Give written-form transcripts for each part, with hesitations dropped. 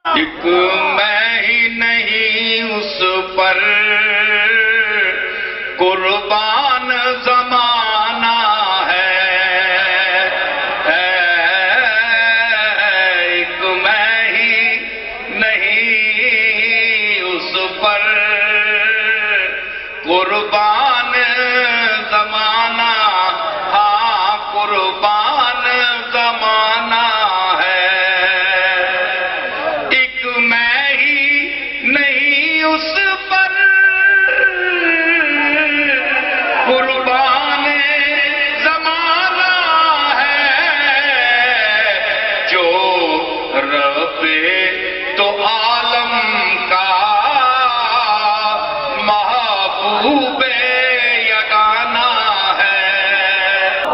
ایک میں ہی نہیں اس پر قربان زمانہ ہے، ایک میں ہی نہیں اس پر قربان زمانہ، ہاں قربان زمانہ ہے، ایک میں ہی نہیں اس پر قربان زمانہ ہے، جو رب تو عالم کا محبوب یگانہ ہے،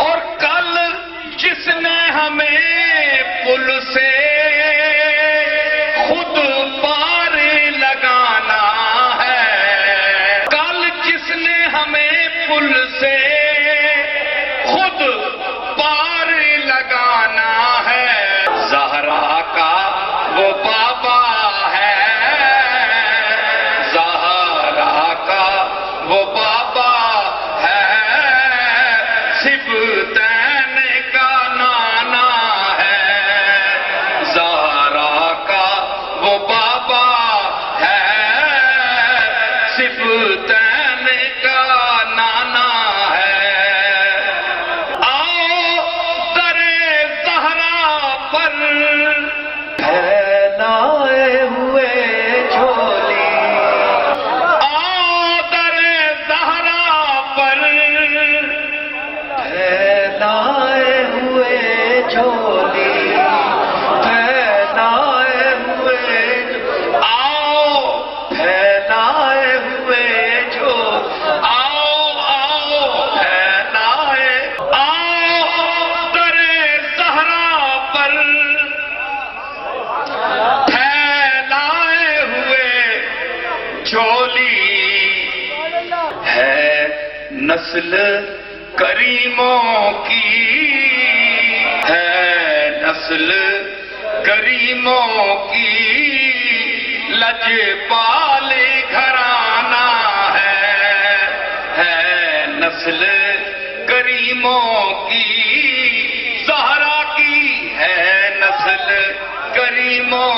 اور کل جس نے ہمیں پل سے خود پار لگانا ہے، کل جس نے ہمیں پل سے خود پار لگانا ہے، زہرا کا وہ بابا ہے، زہرا کا وہ بابا ہے، سبتین کا نانا ہے، زہرا کا وہ بابا ہے، سبتین کا نانا ہے، آؤ در زہرا پر پھیلائے ہوئے جھولی، آؤ در زہرا پر پھیلائے ہوئے جھولی، پھیلائے ہوئے، آؤ پھیلائے ہوئے آؤ پھیلائے، آؤ در زہرا پر پھیلائے ہوئے جھولی، ہے نسل کریموں کی، ہے نسل کریموں کی، لجپال گھرانہ ہے نسل کریموں کی، زہرا کی ہے نسل کریموں